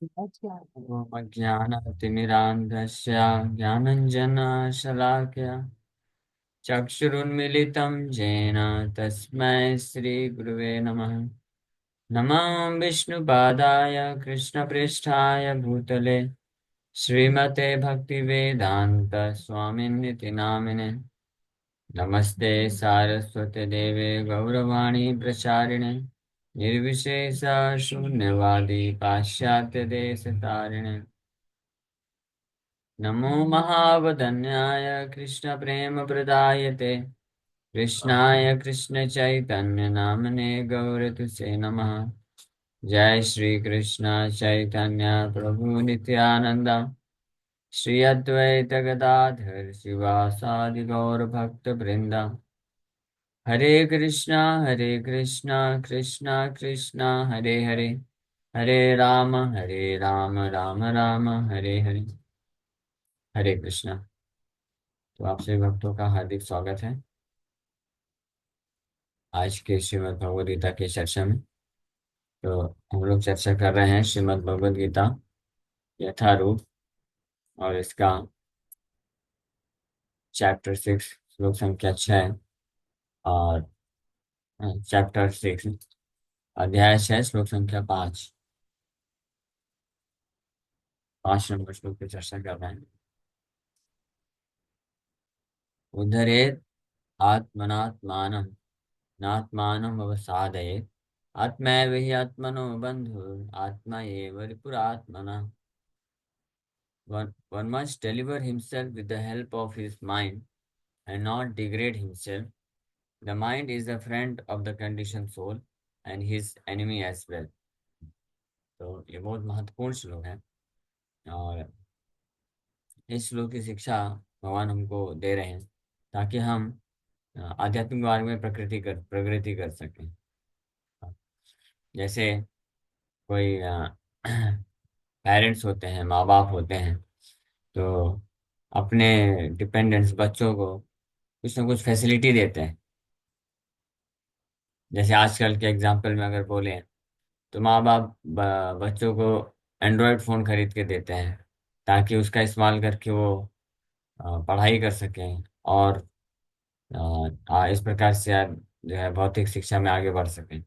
ज्ञानतिमिरान्धस्य ज्ञानञ्जनशलाकया चक्षुरुन्मिलितं येन तस्मै श्रीगुरुवे नमः। नमः विष्णुपादाय कृष्णपृष्ठाय भूतले श्रीमते भक्तिवेदान्त स्वामिन्निति नामिने। नमस्ते सारस्वते देवे गौरवाणी प्रचारिणे निर्विशेष शून्यवादी पाश्चात्य देश तारिणे। नमो महावदन्याय कृष्ण प्रेम प्रदायते कृष्णाय कृष्ण चैतन्य नामने गौरतुसे नमः। जय श्री कृष्ण चैतन्य प्रभु नित्यानंद श्री अद्वैत गदाधर शिवासादि गौर भक्त वृंदा। हरे कृष्णा कृष्णा कृष्णा हरे हरे, हरे राम राम राम हरे हरे। हरे कृष्णा। तो आप सभी भक्तों का हार्दिक स्वागत है आज के श्रीमद् भगवद गीता के चर्चा में। तो हम लोग चर्चा कर रहे हैं श्रीमद् भगवद गीता यथारूप, और इसका चैप्टर 6 श्लोक संख्या 6, और चैप्टर 6 अध्याय 6 श्लोक संख्या 5, 5 नंबर श्लोक की चर्चा कर रहे हैं। उद्धरेत आत्मनात्मानं नात्मानं अवसादयेत् आत्मैव हि आत्मनो बन्धुः आत्मा एव रिपुरात्मनः। One must deliver himself with the help of his mind and not degrade himself. The mind is the friend of the conditioned soul and his enemy as well. तो ये बहुत महत्वपूर्ण श्लोक है, और इस श्लोक की शिक्षा भगवान हमको दे रहे हैं ताकि हम आध्यात्मिक मार्ग में प्रगति कर सकें। जैसे कोई पेरेंट्स होते हैं, माँ बाप होते हैं, तो अपने डिपेंडेंट्स बच्चों को कुछ ना कुछ फैसिलिटी देते हैं। जैसे आजकल के एग्जाम्पल में अगर बोले तो माँ बाप बच्चों को एंड्रॉयड फ़ोन खरीद के देते हैं ताकि उसका इस्तेमाल करके वो पढ़ाई कर सकें, और इस प्रकार से जो है भौतिक शिक्षा में आगे बढ़ सकें।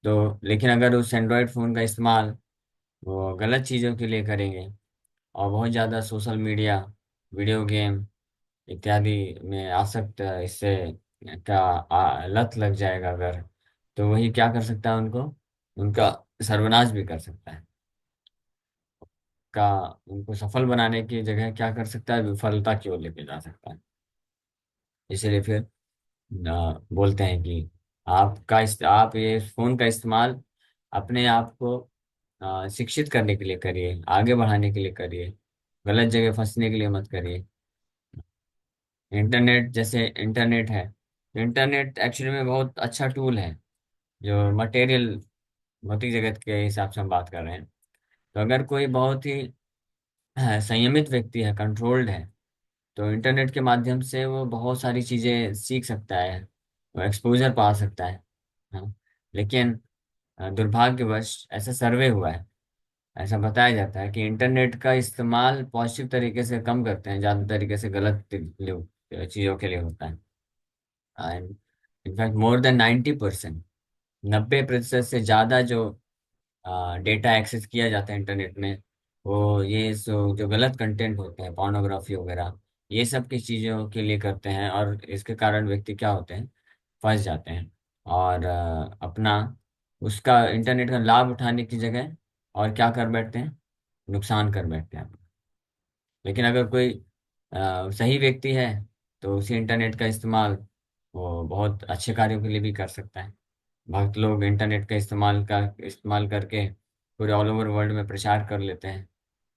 तो लेकिन अगर उस एंड्रॉयड फ़ोन का इस्तेमाल वो गलत चीज़ों के लिए करेंगे और बहुत ज़्यादा सोशल मीडिया, वीडियो गेम इत्यादि में आसक्त, इससे का लत लग जाएगा अगर, तो वही क्या कर सकता है, उनको उनका सर्वनाश भी कर सकता है। का उनको सफल बनाने की जगह क्या कर सकता है, विफलता की ओर लेके जा सकता है। इसलिए फिर बोलते हैं कि आप ये फोन का इस्तेमाल अपने आप को शिक्षित करने के लिए करिए, आगे बढ़ाने के लिए करिए, गलत जगह फंसने के लिए मत करिए। इंटरनेट जैसे इंटरनेट है, इंटरनेट एक्चुअली में बहुत अच्छा टूल है, जो मटेरियल भौतिक जगत के हिसाब से हम बात कर रहे हैं। तो अगर कोई बहुत ही संयमित व्यक्ति है, कंट्रोल्ड है, तो इंटरनेट के माध्यम से वो बहुत सारी चीज़ें सीख सकता है, वो एक्सपोजर पा सकता है। हाँ। लेकिन दुर्भाग्यवश ऐसा सर्वे हुआ है, ऐसा बताया जाता है कि इंटरनेट का इस्तेमाल पॉजिटिव तरीके से कम करते हैं, ज़्यादा तरीके से गलत चीज़ों के लिए होता है। एंड इनफैक्ट मोर देन 90%, 90% से ज़्यादा जो डेटा एक्सेस किया जाता है इंटरनेट में, वो ये जो गलत कंटेंट होते हैं, पोर्नोग्राफी वगैरह, ये सब की चीज़ों के लिए करते हैं, और इसके कारण व्यक्ति क्या होते हैं, फंस जाते हैं, और अपना उसका इंटरनेट का लाभ उठाने की जगह और क्या कर बैठते हैं, नुकसान कर बैठते हैं। लेकिन अगर कोई सही व्यक्ति है तो उसी इंटरनेट का इस्तेमाल वो बहुत अच्छे कार्यों के लिए भी कर सकता है। भक्त लोग इंटरनेट का इस्तेमाल करके पूरे ऑल ओवर वर्ल्ड में प्रचार कर लेते हैं,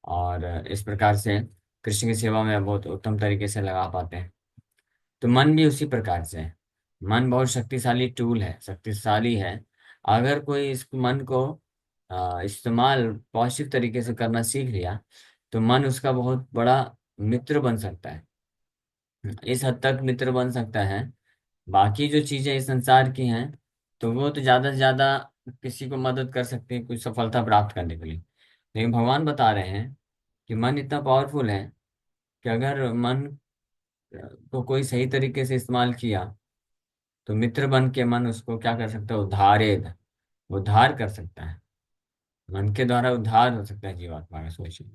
और इस प्रकार से कृष्ण की सेवा में बहुत उत्तम तरीके से लगा पाते हैं। तो मन भी उसी प्रकार से है। मन बहुत शक्तिशाली टूल है, शक्तिशाली है। अगर कोई इस मन को इस्तेमाल पॉजिटिव तरीके से करना सीख लिया तो मन उसका बहुत बड़ा मित्र बन सकता है। इस हद तक मित्र बन सकता है। बाकी जो चीजें इस संसार की हैं, तो वो तो ज्यादा से ज्यादा किसी को मदद कर सकते हैं कुछ सफलता प्राप्त करने के लिए। लेकिन भगवान बता रहे हैं कि मन इतना पावरफुल है कि अगर मन को कोई सही तरीके से इस्तेमाल किया तो मित्र बन के मन उसको क्या कर सकता है, उद्धारेग, उद्धार कर सकता है। मन के द्वारा उद्धार हो सकता है जीवात्मा का, सोचिए।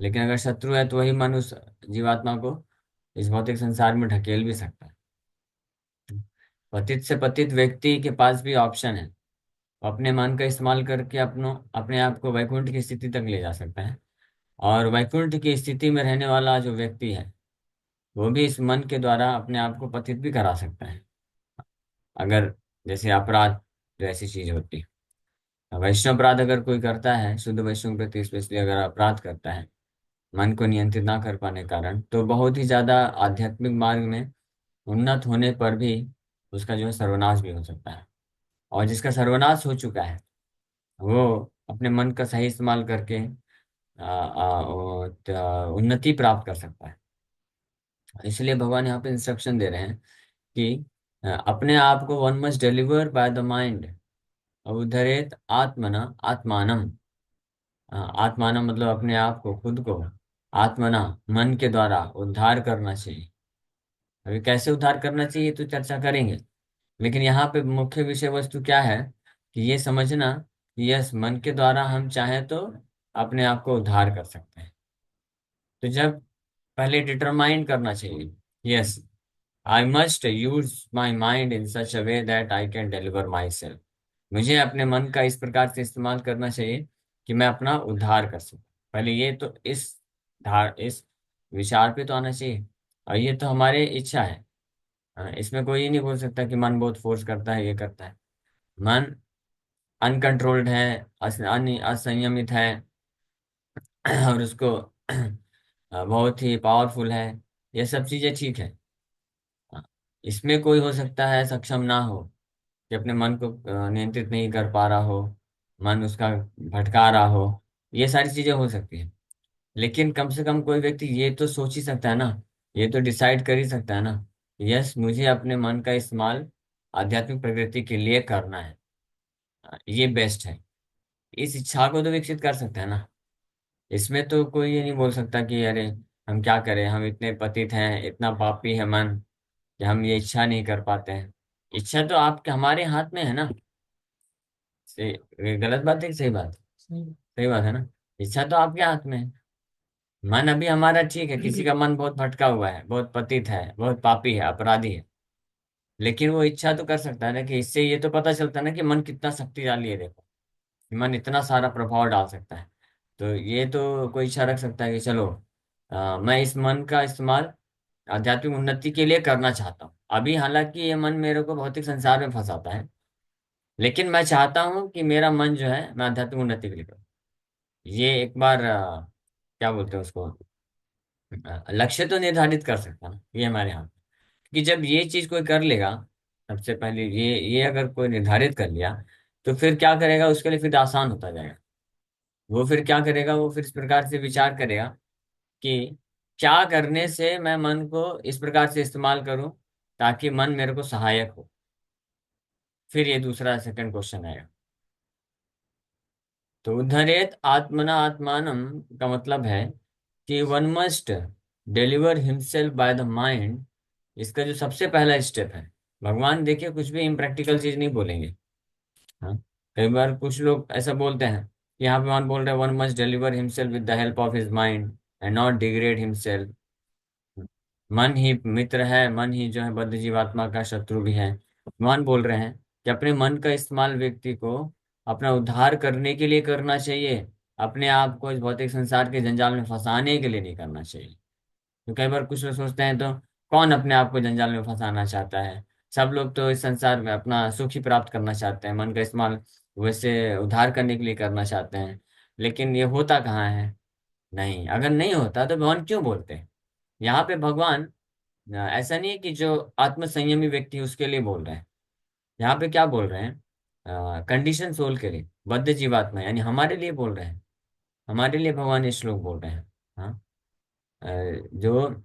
लेकिन अगर शत्रु है तो वही मन उस जीवात्मा को इस भौतिक संसार में ढकेल भी सकता है। पतित से पतित व्यक्ति के पास भी ऑप्शन है। वो अपने मन का इस्तेमाल करके अपने आप को वैकुंठ की स्थिति तक ले जा सकता है। और वैकुंठ की स्थिति में रहने वाला जो व्यक्ति है वो भी इस मन के द्वारा अपने आप को पतित भी करा सकता है। अगर जैसे अपराध जो ऐसी चीज होती है, वैष्णव अपराध अगर कोई करता है, शुद्ध वैष्णव प्रति स्पेशली अगर अपराध करता है मन को नियंत्रित ना कर पाने के कारण, तो बहुत ही ज्यादा आध्यात्मिक मार्ग में उन्नत होने पर भी उसका जो है सर्वनाश भी हो सकता है। और जिसका सर्वनाश हो चुका है वो अपने मन का सही इस्तेमाल करके उन्नति प्राप्त कर सकता है। इसलिए भगवान यहाँ पे इंस्ट्रक्शन दे रहे हैं कि अपने आप को one must deliver by the mind, उद्धरेत आत्मना आत्मानम। आत्मानम मतलब अपने आप को, खुद को, आत्मना मन के द्वारा उद्धार करना चाहिए। अभी कैसे उद्धार करना चाहिए तो चर्चा करेंगे। लेकिन यहाँ पे मुख्य विषय वस्तु क्या है कि ये समझना कि यस, मन के द्वारा हम चाहें तो अपने आप को उद्धार कर सकते हैं। तो जब पहले डिटरमाइन करना चाहिए, yes, I must use my mind in such a way that I can deliver my self. मुझे अपने मन का इस प्रकार से इस्तेमाल करना चाहिए कि मैं अपना उद्धार कर सकूं। पहले ये तो इस विचार पे तो आना चाहिए। और ये तो हमारे इच्छा है। इसमें कोई ये नहीं बोल सकता कि मन बहुत फोर्स करता है, ये करता है। मन अनकंट्रोल्ड है, असंयमित है और उसको बहुत ही पावरफुल है। ये सब चीजें ठीक है। इसमें कोई हो सकता है सक्षम ना हो कि अपने मन को नियंत्रित नहीं कर पा रहा हो, मन उसका भटका रहा हो। ये सारी चीजें हो सकती है। लेकिन कम से कम कोई व्यक्ति ये तो सोच ही सकता है ना, ये तो डिसाइड कर ही सकता है ना, यस, मुझे अपने मन का इस्तेमाल आध्यात्मिक प्रगति के लिए करना है। ये बेस्ट है। इस इच्छा को तो विकसित कर सकते हैं ना। इसमें तो कोई ये नहीं बोल सकता कि अरे हम क्या करें, हम इतने पतित हैं, इतना पापी है मन कि हम ये इच्छा नहीं कर पाते हैं। इच्छा तो आपके हमारे हाथ में है ना। ये गलत बात है कि सही बात? सही बात है ना। इच्छा तो आपके हाथ में है। मन अभी हमारा ठीक है, किसी का मन बहुत भटका हुआ है, बहुत पतित है, बहुत पापी है, अपराधी है। लेकिन वो इच्छा तो कर सकता है ना। कि इससे ये तो पता चलता है ना कि मन कितना शक्तिशाली है। देखो, मन इतना सारा प्रभाव डाल सकता है। तो ये तो कोई इच्छा रख सकता है कि चलो मैं इस मन का इस्तेमाल आध्यात्मिक उन्नति के लिए करना चाहता हूँ। अभी हालांकि ये मन मेरे को भौतिक संसार में फंसाता है, लेकिन मैं चाहता हूँ कि मेरा मन जो है मैं आध्यात्मिक उन्नति के लिए करूँ। ये एक बार क्या बोलते हैं उसको, लक्ष्य तो निर्धारित कर सकता है, ये हमारे यहाँ। कि जब ये चीज कोई कर लेगा, सबसे पहले ये अगर कोई निर्धारित कर लिया, तो फिर क्या करेगा उसके लिए, फिर आसान होता जाएगा। वो फिर क्या करेगा, वो फिर इस प्रकार से विचार करेगा कि क्या करने से मैं मन को इस प्रकार से इस्तेमाल करूं ताकि मन मेरे को सहायक हो। फिर ये दूसरा सेकंड क्वेश्चन आएगा। तो उद्धरेत आत्मना आत्मानम का मतलब है कि one must deliver himself by the mind. इसका जो सबसे पहला स्टेप है, भगवान देखिए कुछ भी इम्प्रैक्टिकल चीज नहीं बोलेंगे। हाँ, कई बार कुछ लोग ऐसा बोलते हैं। यहाँ पे भगवान बोल रहे हैं one must deliver himself with the help of his mind and not degrade himself. मन ही मित्र है, मन ही जो है बद्ध जीवात्मा का शत्रु भी है। भगवान बोल रहे हैं कि अपने मन का इस्तेमाल व्यक्ति को अपना उद्धार करने के लिए करना चाहिए, अपने आप को इस भौतिक संसार के जंजाल में फंसाने के लिए नहीं करना चाहिए। तो कई बार कुछ लोग सोचते हैं, तो कौन अपने आप को जंजाल में फंसाना चाहता है? सब लोग तो इस संसार में अपना सुख ही प्राप्त करना चाहते हैं, मन का इस्तेमाल वैसे उद्धार करने के लिए करना चाहते हैं। लेकिन ये होता कहाँ है? नहीं, अगर नहीं होता तो भगवान क्यों बोलते हैं? यहाँ पे भगवान ऐसा नहीं है कि जो आत्म संयमी व्यक्ति है उसके लिए बोल रहे हैं। यहाँ पे क्या बोल रहे हैं, कंडीशन सोल के लिए, बद्ध जीवात्मा यानी हमारे लिए बोल रहे हैं। हमारे लिए भगवान ये श्लोक बोल रहे हैं। हाँ, अ, जो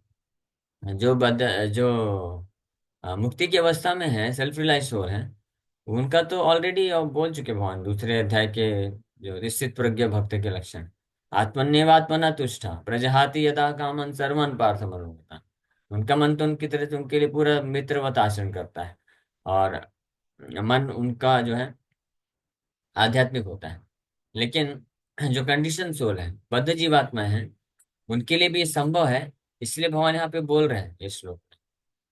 जो बद्ध जो मुक्ति की अवस्था में है, सेल्फ रिलाइज सोल है, उनका तो ऑलरेडी बोल चुके भगवान दूसरे अध्याय के जो निश्चित प्रज्ञ भक्त के लक्षण। आत्मन्यवात्मना तुष्टा प्रजहाति यथा कामन सर्वन पार्थ मनोगता। उनका मन तो उनकी तरह से उनके लिए पूरा मित्रवत आचरण करता है, और मन उनका जो है आध्यात्मिक होता है। लेकिन जो कंडीशन सोल है, बद्ध जीवात्मा है, उनके लिए भी ये संभव है। इसलिए भगवान यहाँ पे बोल रहे हैं ये श्लोक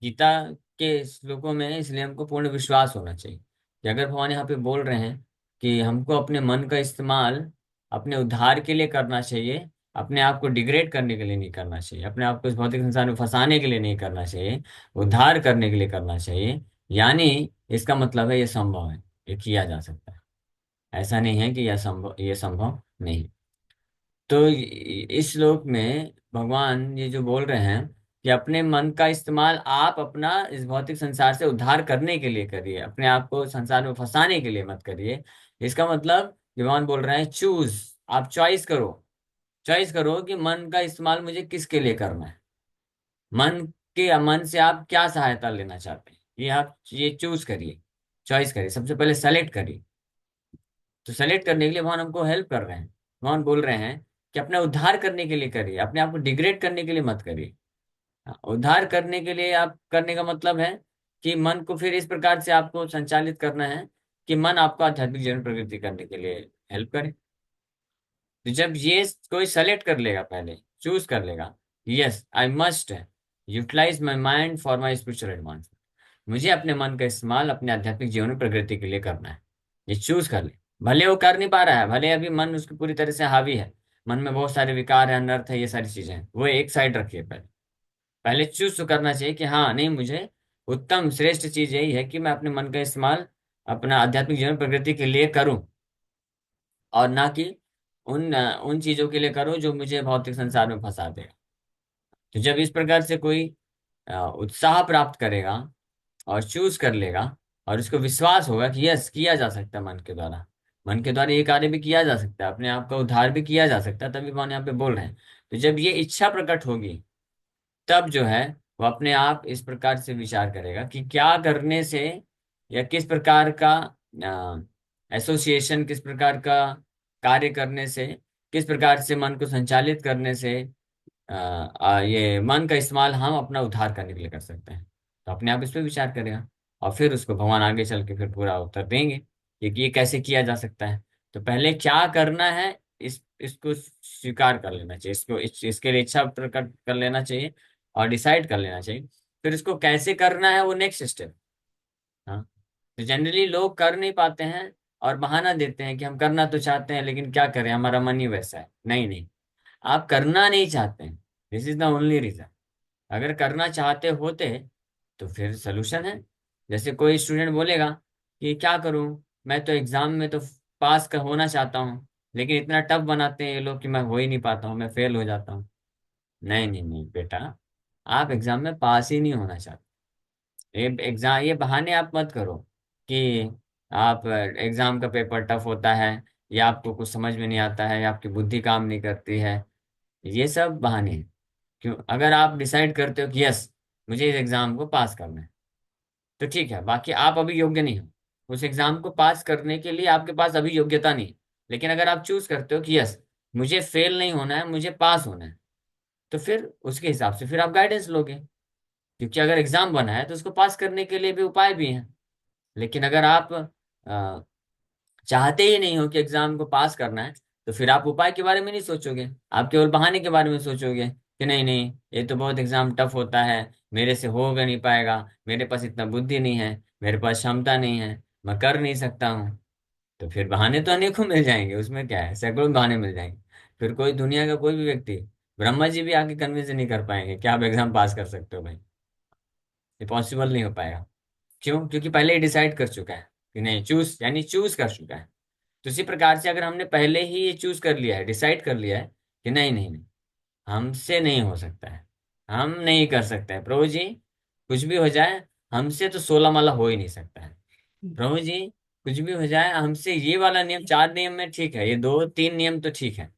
गीता के श्लोकों में। इसलिए हमको पूर्ण विश्वास होना चाहिए कि अगर भगवान यहाँ पे बोल रहे हैं कि हमको अपने मन का इस्तेमाल अपने उद्धार के लिए करना चाहिए, अपने आप को डिग्रेड करने के लिए नहीं करना चाहिए, अपने आप को इस भौतिक संसार में फंसाने के लिए नहीं करना चाहिए, उद्धार करने के लिए करना चाहिए, यानी इसका मतलब है ये संभव है, ये किया जा सकता है। ऐसा नहीं है कि ये संभव नहीं। तो इस श्लोक में भगवान ये जो बोल रहे हैं कि अपने मन का इस्तेमाल आप अपना इस भौतिक संसार से उद्धार करने के लिए करिए, अपने आप को संसार में फंसाने के लिए मत करिए। इसका मतलब भगवान बोल रहे हैं चूज, आप चॉइस करो। चॉइस करो कि मन का इस्तेमाल मुझे किसके लिए करना है। मन मन से आप क्या सहायता लेना चाहते हैं, ये आप ये चूज करिए, चॉइस करिए, सबसे पहले सेलेक्ट करिए। तो सेलेक्ट करने के लिए भगवान हमको हेल्प कर रहे हैं। भगवान बोल रहे हैं कि अपना उद्धार करने के लिए करिए, अपने आप को डिग्रेड करने के लिए मत करिए। हाँ, उद्धार करने के लिए आप करने का मतलब है कि मन को फिर इस प्रकार से आपको संचालित करना है कि मन आपको आध्यात्मिक जीवन प्रगति करने के लिए हेल्प करे। तो जब ये कोई सेलेक्ट कर लेगा, पहले चूज कर लेगा, yes I must utilize my mind for my spiritual advance, मुझे अपने मन का इस्तेमाल अपने आध्यात्मिक जीवन में प्रगति के लिए करना है, ये चूज कर ले। भले वो कर नहीं पा रहा है, भले अभी मन उसकी पूरी तरह से हावी है, मन में बहुत सारे विकार है, अनर्थ है, ये सारी चीजें हैं, वो एक साइड रखिए। पहले पहले चूज तो करना चाहिए कि हाँ नहीं, मुझे उत्तम श्रेष्ठ चीज यही है कि मैं अपने मन का इस्तेमाल अपना आध्यात्मिक जीवन प्रगति के लिए करूं, और ना कि उन चीजों के लिए करूं जो मुझे भौतिक संसार में फंसा देगा। तो जब इस प्रकार से कोई उत्साह प्राप्त करेगा और चूज कर लेगा, और उसको विश्वास होगा कि यस किया जा सकता है मन के द्वारा, मन के द्वारा ये कार्य भी किया जा सकता है, अपने आप का उद्धार भी किया जा सकता है, तभी भगवान यहाँ पे बोल रहे हैं। तो जब ये इच्छा प्रकट होगी, तब जो है वो अपने आप इस प्रकार से विचार करेगा कि क्या करने से, या किस प्रकार का एसोसिएशन, किस प्रकार का कार्य करने से, किस प्रकार से मन को संचालित करने से ये मन का इस्तेमाल हम अपना उद्धार करने के लिए कर सकते हैं। तो अपने आप इस पर विचार करेगा, और फिर उसको भगवान आगे चल के फिर पूरा उत्तर देंगे कि ये कैसे किया जा सकता है। तो पहले क्या करना है, इसको स्वीकार कर लेना चाहिए, इसके लिए इच्छा प्रकट कर लेना चाहिए और डिसाइड कर लेना चाहिए। फिर इसको कैसे करना है वो नेक्स्ट स्टेप। हाँ, तो जनरली लोग कर नहीं पाते हैं और बहाना देते हैं कि हम करना तो चाहते हैं लेकिन क्या करें, हमारा मन ही वैसा है। नहीं नहीं, आप करना नहीं चाहते हैं, this is the only reason. अगर करना चाहते होते तो फिर सोल्यूशन है। जैसे कोई स्टूडेंट बोलेगा कि क्या करूं, मैं तो एग्जाम में तो पास का होना चाहता हूं, लेकिन इतना टफ बनाते हैं ये लोग कि मैं हो ही नहीं पाता हूं, मैं फेल हो जाता हूं। नहीं नहीं नहीं बेटा, आप एग्जाम में पास ही नहीं होना चाहते। ये बहाने आप मत करो कि आप एग्जाम का पेपर टफ होता है, या आपको कुछ समझ में नहीं आता है, या आपकी बुद्धि काम नहीं करती है। ये सब बहाने हैं। क्यों, अगर आप डिसाइड करते हो कि यस मुझे इस एग्जाम को पास करना है, तो ठीक है, बाकी आप अभी योग्य नहीं हो उस एग्जाम को पास करने के लिए, आपके पास अभी योग्यता नहीं है। लेकिन अगर आप चूज करते हो कि यस मुझे फेल नहीं होना है, मुझे पास होना है, तो फिर उसके हिसाब से फिर आप गाइडेंस लोगे। क्योंकि अगर एग्जाम बना है तो उसको पास करने के लिए भी उपाय भी हैं। लेकिन अगर आप चाहते ही नहीं हो कि एग्जाम को पास करना है, तो फिर आप उपाय के बारे में नहीं सोचोगे, आप केवल बहाने के बारे में सोचोगे कि नहीं नहीं ये तो बहुत एग्जाम टफ होता है, मेरे से होगा नहीं पाएगा, मेरे पास इतना बुद्धि नहीं है, मेरे पास क्षमता नहीं है, मैं कर नहीं सकता हूँ। तो फिर बहाने तो अनेकों मिल जाएंगे, उसमें क्या है, सैकड़ों बहाने मिल जाएंगे। फिर कोई दुनिया का कोई भी व्यक्ति, ब्रह्मा जी भी आके कन्विंस नहीं कर पाएंगे कि आप एग्जाम पास कर सकते हो भाई, ये पॉसिबल नहीं हो पाएगा। क्यों? क्योंकि पहले ही डिसाइड कर चुका है कि नहीं, चूज यानी चूज कर चुका है। तो इसी प्रकार से अगर हमने पहले ही ये चूज कर लिया है, डिसाइड कर लिया है कि नहीं नहीं नहीं, हमसे नहीं हो सकता है, हम नहीं कर सकते हैं प्रभु जी, कुछ भी हो जाए हमसे तो 16 माला हो ही नहीं सकता है। प्रभु जी कुछ भी हो जाए हमसे, ये वाला नियम, 4 नियम में ठीक है, ये 2 3 नियम तो ठीक है,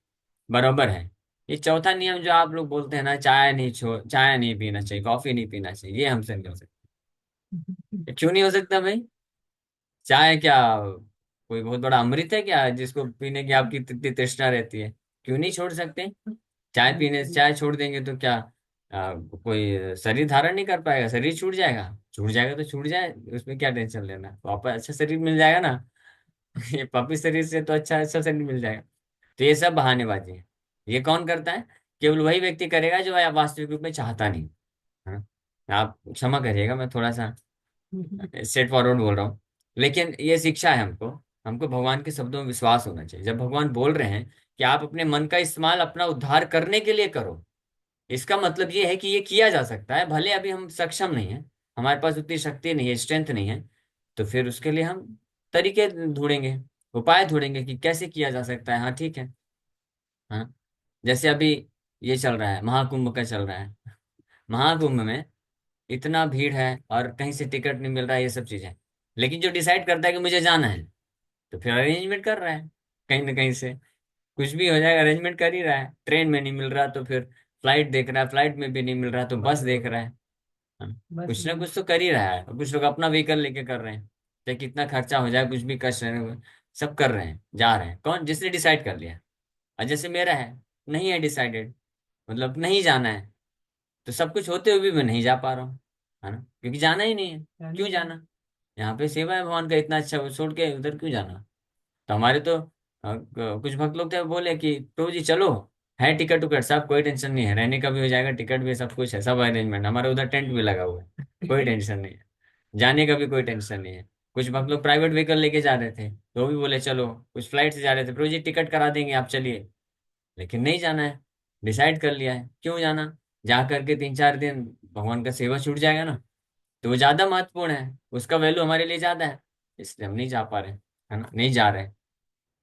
बराबर है। ये चौथा नियम जो आप लोग बोलते हैं ना, चाय नहीं पीना चाहिए, कॉफी नहीं पीना चाहिए, ये हमसे नहीं हो सकता। ये क्यों नहीं हो सकता भाई? चाय क्या कोई बहुत बड़ा अमृत है क्या जिसको पीने की आपकी इतनी तृष्णा रहती है? क्यों नहीं छोड़ सकते? चाय पीने से चाय छोड़ देंगे तो क्या कोई शरीर धारण नहीं कर पाएगा? शरीर छूट जाएगा तो छूट जाए, उसमें क्या टेंशन लेना, वापस अच्छा शरीर मिल जाएगा ना। ये पपी शरीर से तो अच्छा अच्छा शरीर मिल जाएगा। तो ये सब बहानेबाजी है। ये कौन करता है? केवल वही व्यक्ति करेगा जो वास्तविक रूप में चाहता नहीं, है ना। आप क्षमा करिएगा, मैं थोड़ा सा स्ट्रेट फॉरवर्ड बोल रहा हूँ, लेकिन ये शिक्षा है हमको। हमको भगवान के शब्दों में विश्वास होना चाहिए। जब भगवान बोल रहे हैं कि आप अपने मन का इस्तेमाल अपना उद्धार करने के लिए करो, इसका मतलब ये है कि ये किया जा सकता है, भले अभी हम सक्षम नहीं है, हमारे पास उतनी शक्ति नहीं है, स्ट्रेंथ नहीं है। तो फिर उसके लिए हम तरीके ढूंढेंगे, उपाय ढूंढेंगे कि कैसे किया जा सकता है। हाँ ठीक है। हाँ, जैसे अभी ये चल रहा है, महाकुंभ का चल रहा है। महाकुंभ में इतना भीड़ है और कहीं से टिकट नहीं मिल रहा है, ये सब चीजें। लेकिन जो डिसाइड करता है कि मुझे जाना है, तो फिर अरेंजमेंट कर रहा है कहीं ना कहीं से। कुछ भी हो जाएगा, अरेंजमेंट कर ही रहा है। ट्रेन में नहीं मिल रहा तो फिर फ्लाइट देख रहा है, फ्लाइट में भी नहीं मिल रहा तो बस देख रहा है। हाँ, कुछ ना कुछ तो कर ही रहा है। और कुछ लोग अपना व्हीकल लेके कर रहे हैं, चाहे कितना खर्चा हो जाए, कुछ भी कष्ट रहे हुए, सब कर रहे हैं, जा रहे हैं। कौन? जिसने डिसाइड कर लिया। और जैसे मेरा है, नहीं है डिसाइडेड, मतलब नहीं जाना है, तो सब कुछ होते हुए भी मैं नहीं जा पा रहा हूँ, है ना, क्योंकि जाना ही नहीं है। क्यों जाना? यहाँ पे सेवा है भगवान का इतना अच्छा, वो छोड़ के उधर क्यों जाना? तो हमारे तो कुछ भक्त लोग थे, बोले कि प्रभु जी चलो, है टिकट उकट सब, कोई टेंशन नहीं है, रहने का भी हो जाएगा, टिकट भी, सब कुछ है, सब अरेंजमेंट, हमारे उधर टेंट भी लगा हुआ है, कोई टेंशन नहीं है, जाने का भी कोई टेंशन नहीं है। कुछ भक्त लोग प्राइवेट व्हीकल लेके जा रहे थे, तो वो भी बोले चलो। कुछ फ्लाइट से जा रहे थे, प्रभु जी टिकट करा देंगे, आप चलिए। लेकिन नहीं जाना है, डिसाइड कर लिया है, क्यों जाना? जा करके 3 4 दिन भगवान का सेवा छूट जाएगा ना, तो वो ज्यादा महत्वपूर्ण है, उसका वैल्यू हमारे लिए ज्यादा है। इसलिए हम नहीं जा पा रहे, है ना, नहीं जा रहे।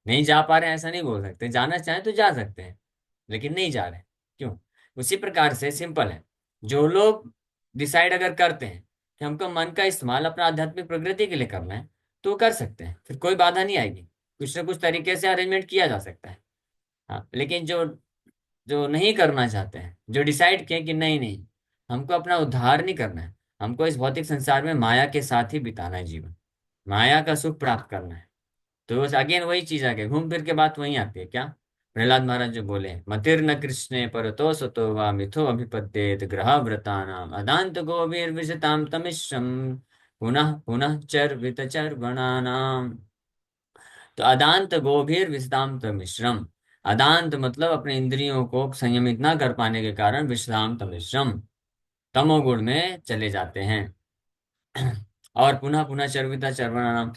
नहीं जा पा रहे हैं ऐसा नहीं बोल सकते, जाना चाहें तो जा सकते हैं, लेकिन नहीं जा रहे। क्यों? उसी प्रकार से सिंपल है। जो लोग डिसाइड अगर करते हैं कि हमको मन का इस्तेमाल अपना आध्यात्मिक प्रगति के लिए करना है, तो वो कर सकते हैं, फिर कोई बाधा नहीं आएगी। कुछ ना कुछ तरीके से अरेंजमेंट किया जा सकता है। हाँ, लेकिन जो जो नहीं करना चाहते हैं, जो डिसाइड किए कि नहीं नहीं, हमको अपना उद्धार नहीं करना है, हमको इस भौतिक संसार में माया के साथ ही बिताना है जीवन, माया का सुख प्राप्त करना है, तो अगेन वही चीज आ गई, घूम फिर के बात वही आती है क्या? प्रहलाद महाराज जो बोले, मतिर्न कृष्णे परतो सतो वा मिथो अभिपद्येत ग्रह व्रतानाम अदांत गोवीर विजताम तमिश्रम पुनः पुनः चर वित चर गणानाम। तो अदांत गोभीर विषदाम तमिश्रम, अदांत मतलब अपने इंद्रियों को संयमित ना कर पाने के कारण विषदाम तमिश्रम, तमोगुण में चले जाते हैं। और पुनः पुनः चर्विता चर्वणानाम।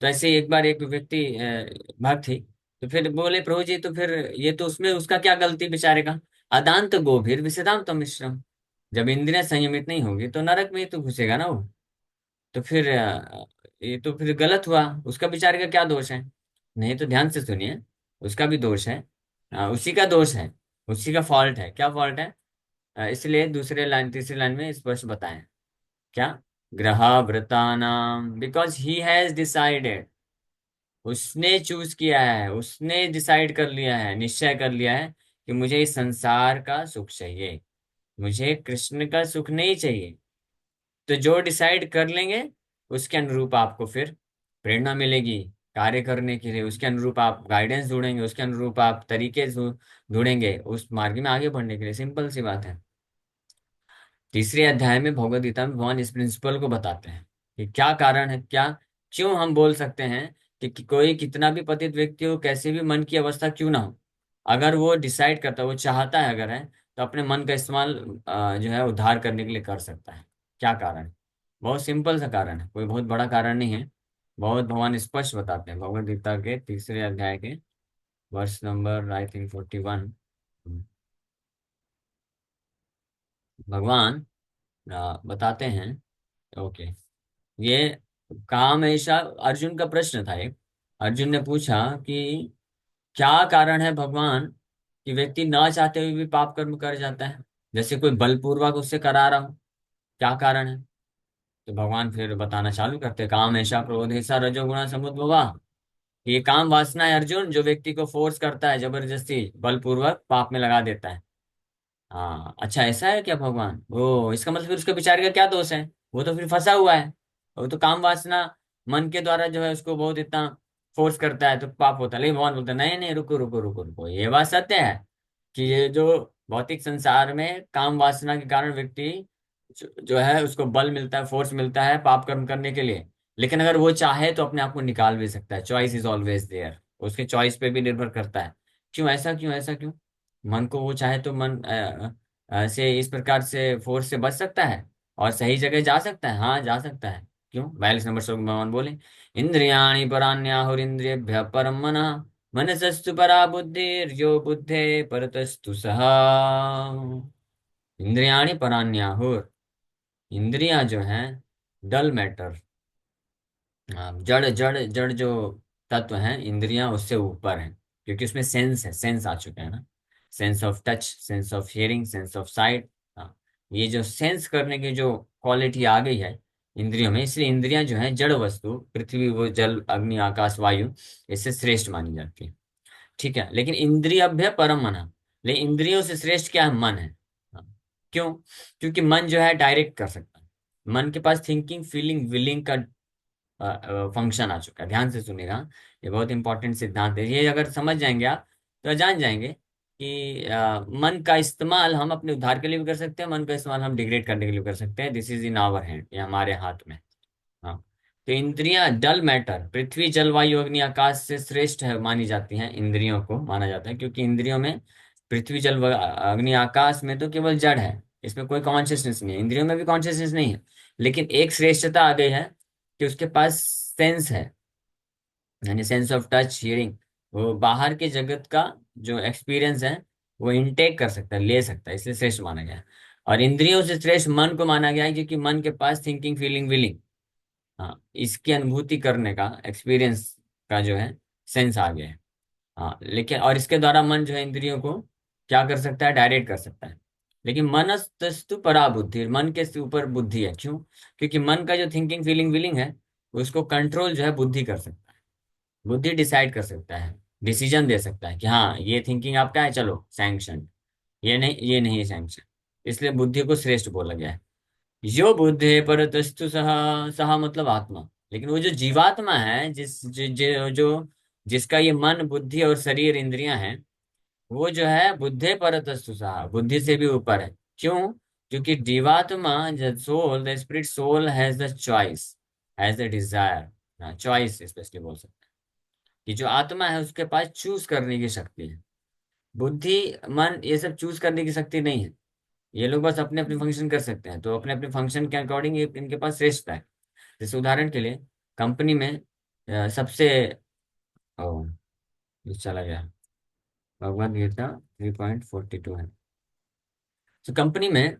तो ऐसे एक बार एक व्यक्ति भक्त थी, तो फिर बोले प्रभु जी, तो फिर ये तो उसमें उसका क्या गलती बेचारे का? अदांत गोभीर विषदाम तमिश्रम, जब इंद्रियां संयमित नहीं होगी तो नरक में ही तो घुसेगा ना वो। तो फिर ये तो फिर गलत हुआ, उसका बेचारे का क्या दोष है? नहीं तो ध्यान से सुनिए, उसका भी दोष है। उसी का दोष है, उसी का फॉल्ट है। क्या फॉल्ट है? इसलिए दूसरे लाइन तीसरी लाइन में स्पष्ट बताएं क्या? ग्रह वृतानाम, बिकॉज ही हैज डिसाइडेड, उसने चूज किया है, उसने डिसाइड कर लिया है, निश्चय कर लिया है कि मुझे इस संसार का सुख चाहिए, मुझे कृष्ण का सुख नहीं चाहिए। तो जो डिसाइड कर लेंगे, उसके अनुरूप आपको फिर प्रेरणा मिलेगी कार्य करने के लिए, उसके अनुरूप आप गाइडेंस ढूंढेंगे, उसके अनुरूप आप तरीके ढूंढेंगे उस मार्ग में आगे बढ़ने के लिए। सिंपल सी बात है। तीसरे अध्याय में भगवद गीता में भगवान इस प्रिंसिपल को बताते हैं कि क्या कारण है, क्या क्यों हम बोल सकते हैं कि कोई कितना भी पतित व्यक्ति हो, कैसे भी मन की अवस्था क्यों ना हो, अगर वो डिसाइड करता है, वो चाहता है अगर है, तो अपने मन का इस्तेमाल जो है उद्धार करने के लिए कर सकता है। क्या कारण है? बहुत सिंपल सा कारण है, कोई बहुत बड़ा कारण नहीं है। बहुत भगवान स्पष्ट बताते हैं भगवद गीता के तीसरे अध्याय के वर्ष नंबर आई थिंक 41। भगवान बताते हैं। ओके, ये काम ऐसा, अर्जुन का प्रश्न था एक। अर्जुन ने पूछा कि क्या कारण है भगवान कि व्यक्ति ना चाहते हुए भी पाप कर्म कर जाता है, जैसे कोई बलपूर्वक उससे करा रहा हो, क्या कारण है? तो भगवान फिर बताना चालू करते, काम ऐसा क्रोध ऐसा रजोगुणा समुद्भवा, ये काम वासना है अर्जुन, जो व्यक्ति को फोर्स करता है, जबरदस्ती बलपूर्वक पाप में लगा देता है। हाँ अच्छा, ऐसा है क्या भगवान? ओ, इसका मतलब फिर उसके बेचारे का क्या दोष है? वो तो फिर फंसा हुआ है। वो तो काम वासना मन के द्वारा जो है उसको बहुत इतना फोर्स करता है तो पाप होता है। लेकिन भगवान बोलते हैं नहीं नहीं, रुको रुको रुको रुको, ये बात सत्य है कि ये जो भौतिक संसार में काम वासना के कारण व्यक्ति जो है उसको बल मिलता है, फोर्स मिलता है पाप कर्म करने के लिए। लेकिन अगर वो चाहे तो अपने आप को निकाल भी सकता है। चॉइस इज ऑलवेज देयर, उसके चॉइस पे भी निर्भर करता है। क्यों ऐसा, क्यों ऐसा क्यों? मन को वो चाहे तो मन से इस प्रकार से फोर्स से बच सकता है और सही जगह जा सकता है। हाँ जा सकता है। क्यों? 42 नंबर श्लोक में भगवान बोले, इंद्रियाणि पराण्याहुरिन्द्रियभ्यः परं मनः, मनसस्तु परा बुद्धिर्यो बुद्धे परतस्तु सः। इंद्रियाणि पराण्याहुर, इंद्रियां जो हैं डल मैटर, जड़ जड़ जड़ जो तत्व हैं, इंद्रियां उससे ऊपर हैं। क्योंकि उसमें सेंस है, सेंस आ चुका है ना, sense of touch, sense of hearing, sense of site. हाँ, ये जो सेंस करने की जो क्वालिटी आ गई है इंद्रियों में, इसलिए इंद्रियां जो हैं जड़ वस्तु, पृथ्वी वो जल अग्नि आकाश वायु, इससे श्रेष्ठ मानी जाती है। ठीक है, लेकिन इंद्रियभ्य परम मन, लेकिन इंद्रियों से श्रेष्ठ क्या है? मन है। हाँ, क्यों? क्योंकि मन जो है डायरेक्ट कर सकता है। मन के पास थिंकिंग फीलिंग विलिंग का फंक्शन आ चुका है। ध्यान से सुनिएगा, ये बहुत इंपॉर्टेंट सिद्धांत है। ये अगर समझ जाएंगे आप तो जान जाएंगे कि मन का इस्तेमाल हम अपने उद्धार के लिए भी कर सकते हैं, मन का इस्तेमाल हम डिग्रेड करने के लिए भी कर सकते हैं। This is in our hand, ये हमारे हाथ में। हाँ, तो इंद्रियां डल मैटर, पृथ्वी जल वायु अग्नि आकाश से श्रेष्ठ है मानी जाती हैं, इंद्रियों को माना जाता है। क्योंकि इंद्रियों में पृथ्वी जल अग्नि आकाश में तो केवल जड़ है, इसमें कोई कॉन्शियसनेस नहीं है। इंद्रियों में भी कॉन्शियसनेस नहीं है, लेकिन एक श्रेष्ठता आ गई है कि उसके पास सेंस है, यानी सेंस ऑफ टच हियरिंग। वो बाहर के जगत का जो एक्सपीरियंस है वो इनटेक कर सकता है, ले सकता है, इसलिए श्रेष्ठ माना गया है। और इंद्रियों से श्रेष्ठ मन को माना गया है, क्योंकि मन के पास थिंकिंग फीलिंग विलिंग, हाँ, इसकी अनुभूति करने का, एक्सपीरियंस का जो है सेंस आ गया है। हाँ, लेकिन और इसके द्वारा मन जो है इंद्रियों को क्या कर सकता है? डायरेक्ट कर सकता है। लेकिन मनस्तस्तु परा बुद्धि, मन के से ऊपर बुद्धि है। क्यों? क्योंकि मन का जो थिंकिंग फीलिंग विलिंग है उसको कंट्रोल जो है बुद्धि कर सकता है। बुद्धि डिसाइड कर सकता है, डिसीजन दे सकता है कि हाँ ये थिंकिंग आपका है, चलो सैंक्शन, ये नहीं, ये नहीं है सैंक्शन। इसलिए बुद्धि को श्रेष्ठ बोला गया है। यो बुद्धे परतस्तु सहा, सहा मतलब आत्मा। लेकिन वो जो जीवात्मा है, जो जिसका ये मन बुद्धि और शरीर इंद्रियां हैं, वो जो है बुद्धे परतस्तु सहा, बुद्धि से भी ऊपर है। क्यों? क्योंकि जीवात्मा, the soul, the spirit soul has the choice, has the desire, choice specially बोल सकते हैं कि जो आत्मा है उसके पास चूज करने की शक्ति है। बुद्धि मन ये सब चूज करने की शक्ति नहीं है। ये लोग बस अपने अपने फंक्शन कर सकते हैं, तो अपने अपने फंक्शन के अकॉर्डिंग इनके पास श्रेष्ठता है। जैसे उदाहरण के लिए कंपनी में सबसे ओ, ये चला गया, भगवद गीता 3.42 है। तो कंपनी में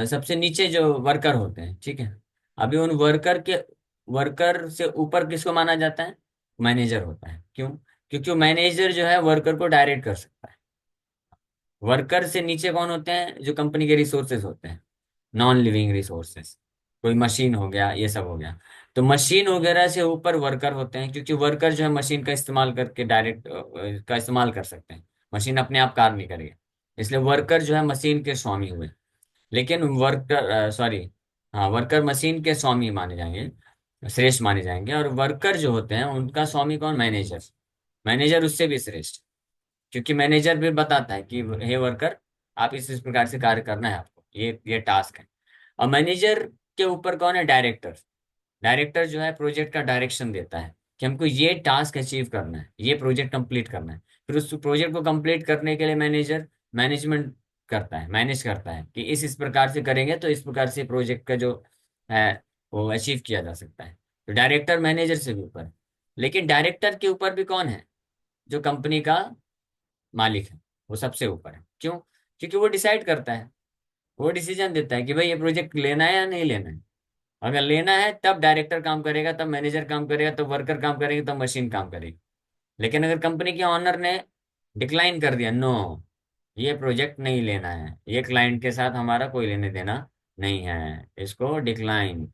सबसे नीचे जो वर्कर होते हैं, ठीक है, अभी उन वर्कर से ऊपर किसको माना जाता है? मैनेजर होता है। क्यों? क्योंकि मैनेजर जो है वर्कर को डायरेक्ट कर सकता है। वर्कर से नीचे कौन होते हैं? जो कंपनी के रिसोर्सेज होते हैं, नॉन लिविंग रिसोर्सेस, कोई मशीन हो गया, ये सब हो गया। तो मशीन वगैरह से ऊपर वर्कर होते हैं, क्योंकि वर्कर जो है मशीन का इस्तेमाल करके डायरेक्ट का इस्तेमाल कर सकते हैं। मशीन अपने आप कार्य नहीं करेगी, इसलिए वर्कर जो है मशीन के स्वामी हुए। लेकिन वर्कर सॉरी, हाँ, वर्कर मशीन के स्वामी माने जाएंगे, श्रेष्ठ माने जाएंगे। और वर्कर जो होते हैं उनका स्वामी कौन? मैनेजर। मैनेजर उससे भी श्रेष्ठ, क्योंकि मैनेजर भी बताता है कि हे वर्कर, आप इस प्रकार से कार्य करना है, आपको ये टास्क है। और मैनेजर के ऊपर कौन है? डायरेक्टर। डायरेक्टर जो है प्रोजेक्ट का डायरेक्शन देता है कि हमको ये टास्क अचीव करना है, ये प्रोजेक्ट कंप्लीट करना है। फिर उस प्रोजेक्ट को कंप्लीट करने के लिए मैनेजर मैनेजमेंट करता है, मैनेज करता है कि इस प्रकार से करेंगे तो इस प्रकार से प्रोजेक्ट का जो है वो अचीव किया जा सकता है। तो डायरेक्टर मैनेजर से भी ऊपर है। लेकिन डायरेक्टर के ऊपर भी कौन है? जो कंपनी का मालिक है, वो सबसे ऊपर है। क्यों? क्योंकि वो डिसाइड करता है, वो डिसीजन देता है कि भाई ये प्रोजेक्ट लेना है या नहीं लेना है। अगर लेना है तब डायरेक्टर काम करेगा, तब मैनेजर काम करेगा, तब वर्कर काम करेगी, तब मशीन काम करेगी। लेकिन अगर कंपनी के ऑनर ने डिक्लाइन कर दिया, नो ये प्रोजेक्ट नहीं लेना है, ये क्लाइंट के साथ हमारा कोई लेने देना नहीं है, इसको डिक्लाइन,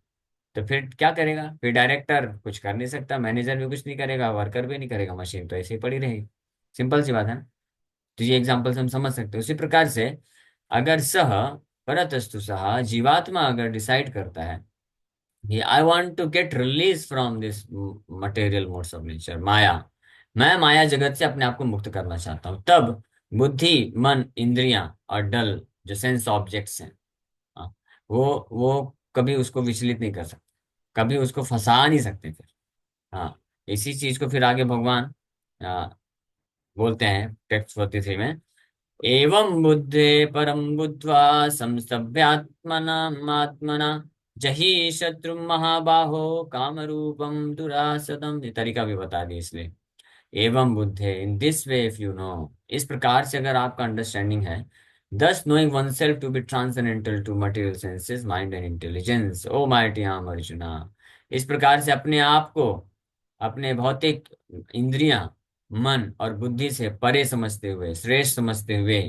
तो फिर क्या करेगा? फिर डायरेक्टर कुछ कर नहीं सकता, मैनेजर भी कुछ नहीं करेगा, वर्कर भी नहीं करेगा, मशीन तो ऐसे ही पड़ी रहेगी। सिंपल सी बात है ना? तो ये एग्जाम्पल से हम समझ सकते हैं। उसी प्रकार से अगर सह परतस्तु सह, जीवात्मा अगर डिसाइड करता है कि I want to get release from this material modes of nature, maya. मैं माया जगत से अपने आप को मुक्त करना चाहता हूँ। तब बुद्धि, मन, इंद्रियां और डल जो सेंस ऑब्जेक्ट्स हैं, हाँ, वो कभी उसको विचलित नहीं कर सकते, कभी उसको फंसा नहीं सकते फिर। हाँ, इसी चीज को फिर आगे भगवान बोलते हैं टेक्स्ट 43 में, एवं बुद्धे परम बुद्ध्वा संस्तभ्यात्मना जहि शत्रु महाबाहो काम रूपम दुरासदम। ये तरीका भी बता दिया इसलिए। एवं बुद्धे, in this way if you know, इस प्रकार से अगर आपका अंडरस्टैंडिंग है, thus knowing oneself to be transcendental to material senses, mind and intelligence, O mighty आम अर्जुना। इस प्रकार से अपने आप को अपने भौतिक इंद्रियां, मन और बुद्धि से परे समझते हुए, श्रेष्ठ समझते हुए,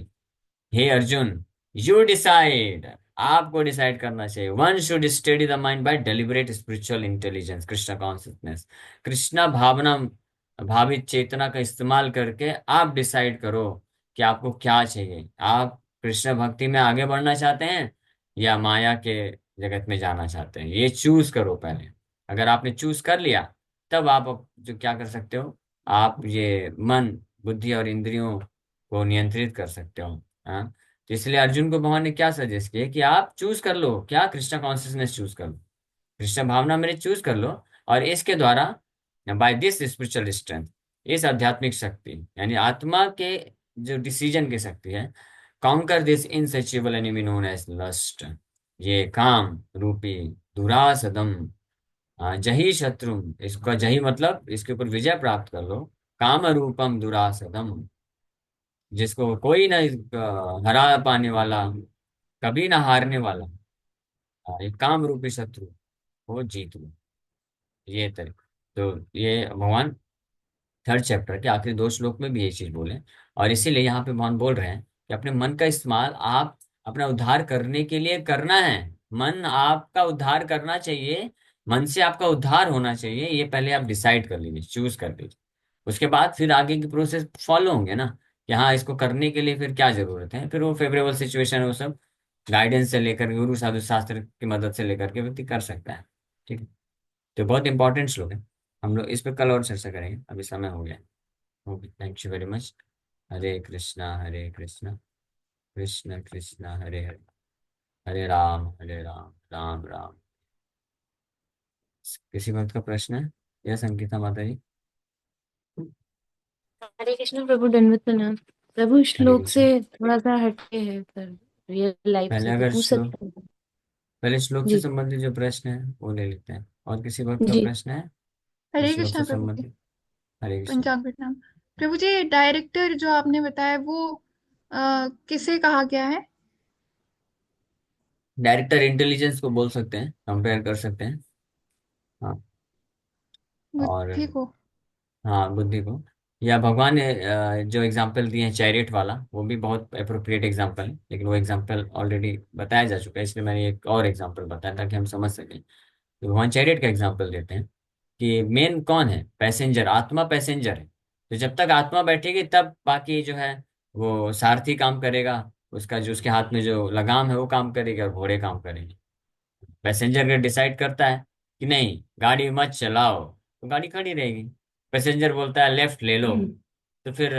हे अर्जुन, यू डिसाइड, आपको डिसाइड करना चाहिए। One should study the mind by deliberate spiritual intelligence, Krishna consciousness, Krishna भावना भावित चेतना का इस्तेमाल करके आप डिसाइड करो कि आपको क्या चाहिए। आप कृष्ण भक्ति में आगे बढ़ना चाहते हैं या माया के जगत में जाना चाहते हैं, ये चूज करो पहले। अगर आपने चूज कर लिया, तब आप जो क्या कर सकते हो, आप ये मन, बुद्धि और इंद्रियों को नियंत्रित कर सकते हो। हाँ, तो इसलिए अर्जुन को भगवान ने क्या सजेस्ट किया कि आप चूज कर लो, क्या कृष्णा कॉन्शियसनेस चूज कर लो, कृष्ण भावना मेरे चूज कर लो, और इसके द्वारा बाय दिस स्पिरिचुअल स्ट्रेंथ, इस आध्यात्मिक शक्ति यानी आत्मा के जो डिसीजन की शक्ति है, conquer this insatiable enemy known as lust, ये काम रूपी दुरासदम, जही शत्रु, इसका जही मतलब इसके ऊपर विजय प्राप्त कर लो, काम रूपम दुरासदम, जिसको कोई ना हरा पाने वाला, कभी ना हारने वाला, एक काम रूपी शत्रु, वो जीत लो। ये तरीका। तो ये भगवान थर्ड चैप्टर के आखिरी दो श्लोक में भी ये चीज बोले। और इसीलिए यहाँ पे भगवान बोल रहे हैं कि अपने मन का इस्तेमाल आप अपना उद्धार करने के लिए करना है। मन आपका उद्धार करना चाहिए, मन से आपका उद्धार होना चाहिए, ये पहले आप डिसाइड कर लीजिए, चूज कर लीजिए। उसके बाद फिर आगे की प्रोसेस फॉलो होंगे ना, कि हाँ इसको करने के लिए फिर क्या जरूरत है, फिर वो फेवरेबल सिचुएशन है, वो सब गाइडेंस से लेकर गुरु साधु शास्त्र की मदद से लेकर के व्यक्ति कर सकता है। ठीक है, तो बहुत इंपॉर्टेंट श्लोक है। हम लोग इस पर कल और चर्चा करेंगे, अभी समय हो गया है। Okay, thank you very much. Hare Krishna Krishna Krishna Hare Hare, Hare Ram Ram Ram. किसी बात का प्रश्न है या संगीता माता जी? हरे कृष्ण प्रभु, दंडवत प्रणाम। प्रभु, हरे श्लोक कृष्ण। से थोड़ा सा हटके है पर रियल लाइफ पहले से तो अगर पूछ श्लोक, सकते हैं। पहले श्लोक से जी। संबंधित जो प्रश्न है वो ले लेते हैं, और किसी बात का जी। प्रश्न है हरे इस श्लोक से कृष्णा प्रभु जी। संबंधित? हरे कृष्ण। पंचांग प्रणाम। प्रभु जी, डायरेक्टर जो आपने बताया वो किसे कहा गया है? डायरेक्टर इंटेलिजेंस को बोल सकते हैं, कंपेयर कर सकते हैं। हाँ, और बुद्धि को? हाँ, बुद्धि को। या भगवान ने जो एग्जाम्पल दिए हैं चैरियट वाला, वो भी बहुत अप्रोप्रिएट एग्जाम्पल है, लेकिन वो एग्जाम्पल ऑलरेडी बताया जा चुका है, इसलिए मैंने एक और एग्जाम्पल बताया ताकि हम समझ सकें। तो भगवान चैरियट का एग्जाम्पल देते हैं कि मेन कौन है, पैसेंजर, आत्मा पैसेंजर है। तो जब तक आत्मा बैठेगी तब बाकी जो है वो सारथी काम करेगा, उसका जो उसके हाथ में जो लगाम है वो काम करेगी और घोड़े काम करेंगे। पैसेंजर अगर डिसाइड करता है कि नहीं गाड़ी मत चलाओ, तो गाड़ी खड़ी रहेगी। पैसेंजर बोलता है लेफ्ट ले लो, तो फिर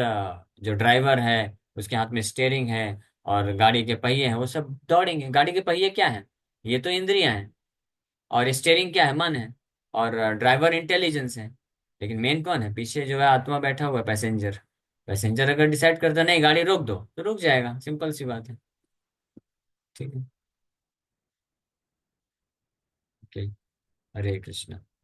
जो ड्राइवर है उसके हाथ में स्टेयरिंग है और गाड़ी के पहिए हैं, वो सब दौड़ेंगे। गाड़ी के पहिए क्या है, ये तो इंद्रियां हैं, और स्टेयरिंग क्या है, मन है, और ड्राइवर इंटेलिजेंस है। लेकिन मेन कौन है, पीछे जो है आत्मा बैठा हुआ है, पैसेंजर। पैसेंजर अगर डिसाइड करता है नहीं गाड़ी रोक दो, तो रुक जाएगा, सिंपल सी बात है। ठीक है। ओके, हरे कृष्ण।